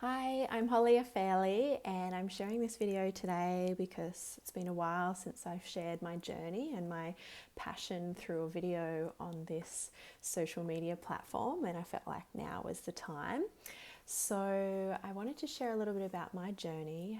Hi, I'm 𝚂𝚎𝚎𝚑 and I'm sharing this video today because it's been a while since I've shared my journey and my passion through a video on this social media platform, and I felt like now was the time. So I wanted to share a little bit about my journey.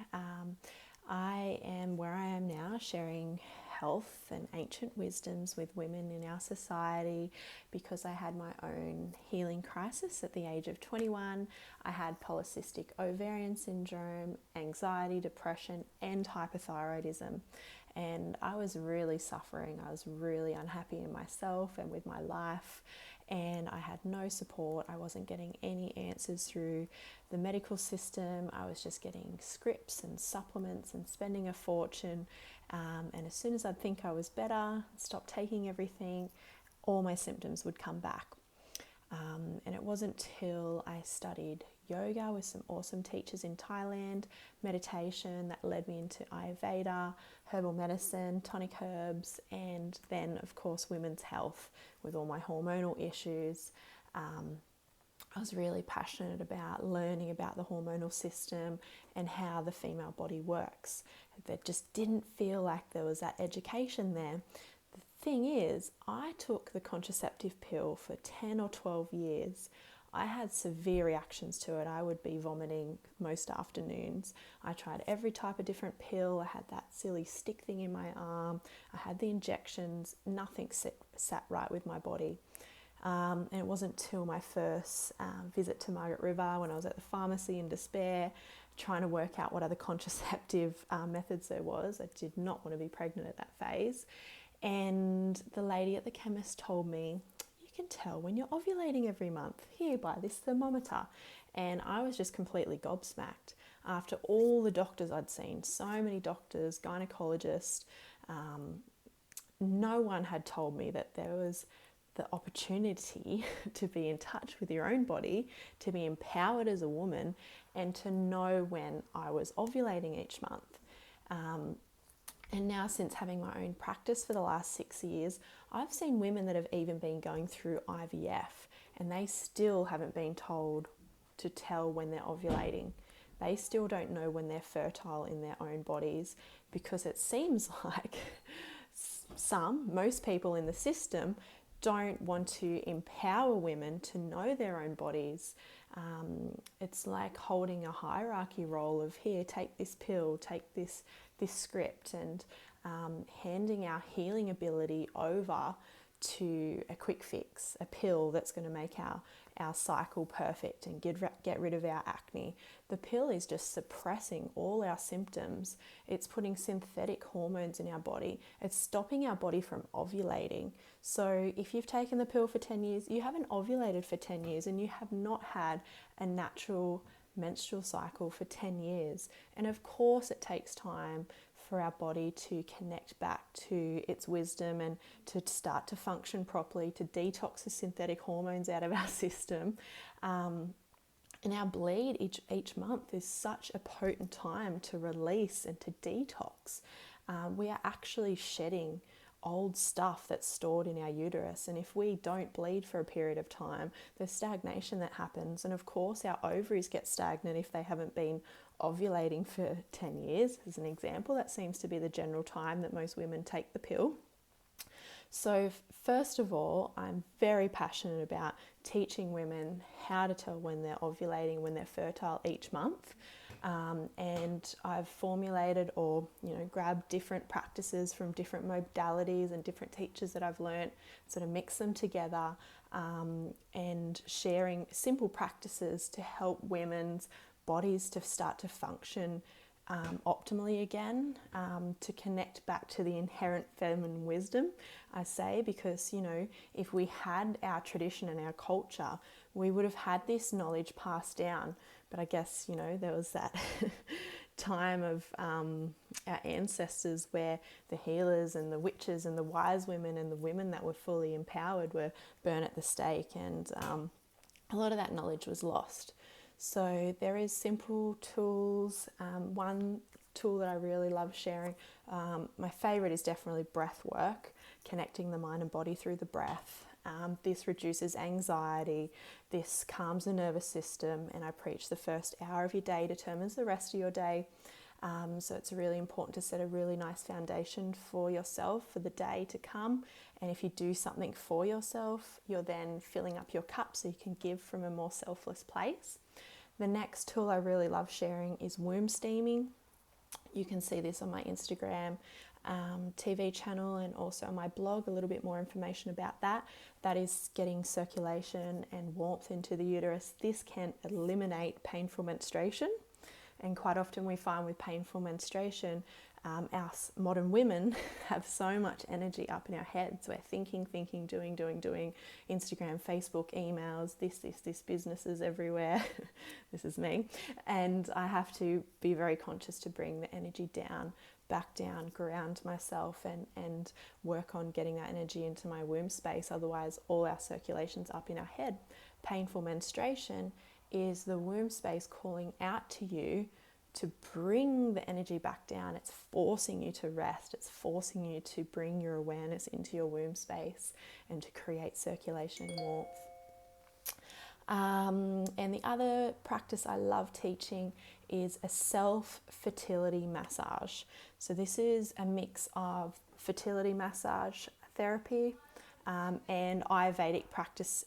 I am where I am now, sharing health and ancient wisdoms with women in our society because I had my own healing crisis at the age of 21. I had polycystic ovarian syndrome, anxiety, depression, and hypothyroidism. And I was really suffering. I was really unhappy in myself and with my life. And I had no support. I wasn't getting any answers through the medical system. I was just getting scripts and supplements and spending a fortune. And as soon as I'd think I was better, stop taking everything, all my symptoms would come back. And it wasn't till I studied yoga with some awesome teachers in Thailand, meditation, that led me into Ayurveda, herbal medicine, tonic herbs, and then of course women's health with all my hormonal issues. I was really passionate about learning about the hormonal system and how the female body works. There just didn't feel like there was that education there. The thing is, I took the contraceptive pill for 10 or 12 years. I had severe reactions to it. I would be vomiting most afternoons. I tried every type of different pill. I had that silly stick thing in my arm. I had the injections. Nothing sat right with my body. And it wasn't till my first visit to Margaret River, when I was at the pharmacy in despair, trying to work out what other contraceptive methods there was. I did not want to be pregnant at that phase. And the lady at the chemist told me, you can tell when you're ovulating every month. Here, buy this thermometer. And I was just completely gobsmacked. After all the doctors I'd seen, so many doctors, gynecologists, no one had told me that there was the opportunity to be in touch with your own body, to be empowered as a woman, and to know when I was ovulating each month. And now, since having my own practice for the last 6 years, I've seen women that have even been going through IVF and they still haven't been told to tell when they're ovulating. They still don't know when they're fertile in their own bodies, because it seems like most people in the system don't want to empower women to know their own bodies. It's like holding a hierarchy role of, here, take this pill, take this script, and handing our healing ability over to a quick fix, a pill that's going to make our cycle perfect and get rid of our acne. The pill is just suppressing all our symptoms. It's putting synthetic hormones in our body. It's stopping our body from ovulating. So if you've taken the pill for 10 years, you haven't ovulated for 10 years and you have not had a natural menstrual cycle for 10 years. And of course it takes time for our body to connect back to its wisdom and to start to function properly, to detox the synthetic hormones out of our system. And our bleed each month is such a potent time to release and to detox. We are actually shedding old stuff that's stored in our uterus, and if we don't bleed for a period of time, there's stagnation that happens. And of course our ovaries get stagnant if they haven't been ovulating for 10 years, as an example. That seems to be the general time that most women take the pill. So first of all, I'm very passionate about teaching women how to tell when they're ovulating, when they're fertile each month. And I've formulated or grabbed different practices from different modalities and different teachers that I've learnt, sort of mix them together, and sharing simple practices to help women's bodies to start to function optimally again, to connect back to the inherent feminine wisdom, I say, because if we had our tradition and our culture, we would have had this knowledge passed down. But I guess there was that time of our ancestors where the healers and the witches and the wise women and the women that were fully empowered were burnt at the stake, and a lot of that knowledge was lost. So there is simple tools. One tool that I really love sharing, my favorite is definitely breath work, connecting the mind and body through the breath. This reduces anxiety, this calms the nervous system, and I preach the first hour of your day determines the rest of your day. So it's really important to set a really nice foundation for yourself for the day to come. And if you do something for yourself, you're then filling up your cup so you can give from a more selfless place. The next tool I really love sharing is womb steaming. You can see this on my Instagram TV channel and also on my blog, a little bit more information about that. That is getting circulation and warmth into the uterus. This can eliminate painful menstruation. And quite often we find with painful menstruation, us modern women have so much energy up in our heads. We're thinking, doing, Instagram, Facebook, emails, this, businesses everywhere. This is me. And I have to be very conscious to bring the energy down, back down, ground myself and work on getting that energy into my womb space. Otherwise, all our circulation's up in our head. Painful menstruation is the womb space calling out to you to bring the energy back down. It's forcing you to rest. It's forcing you to bring your awareness into your womb space and to create circulation and warmth. And the other practice I love teaching is a self-fertility massage. So this is a mix of fertility massage therapy and Ayurvedic practice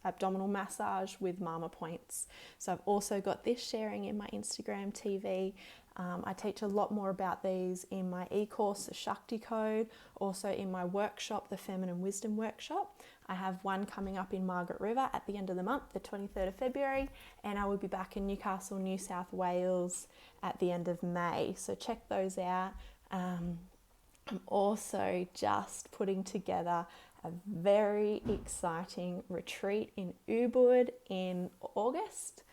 abdominal massage with mama points. So I've also got this sharing in my Instagram TV. I teach a lot more about these in my e-course, the Shakti Code, also in my workshop, the Feminine Wisdom Workshop. I have one coming up in Margaret River at the end of the month, the 23rd of February, and I will be back in Newcastle, New South Wales at the end of May. So check those out. I'm also just putting together a very exciting retreat in Ubud in August.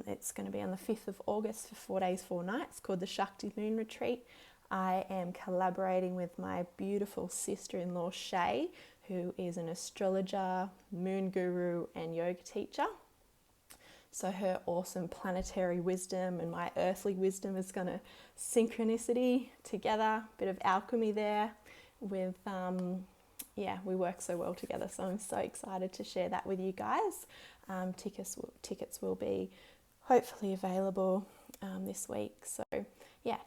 It's going to be on the 5th of August for 4 days, 4 nights, called the Shakti Moon Retreat. I am collaborating with my beautiful sister-in-law, Shay, who is an astrologer, moon guru, and yoga teacher. So her awesome planetary wisdom and my earthly wisdom is going to synchronicity together, bit of alchemy there with, we work so well together. So I'm so excited to share that with you guys. Tickets will be hopefully available this week. So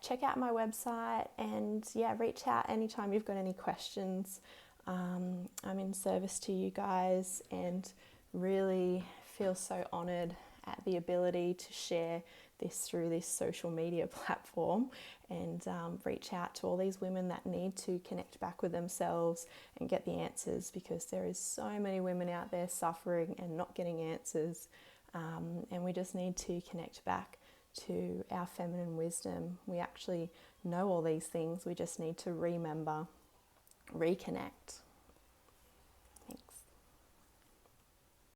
check out my website and reach out anytime you've got any questions. I'm in service to you guys and really feel so honoured at the ability to share this through this social media platform and reach out to all these women that need to connect back with themselves and get the answers, because there is so many women out there suffering and not getting answers, and we just need to connect back to our feminine wisdom. We actually know all these things, we just need to remember, reconnect.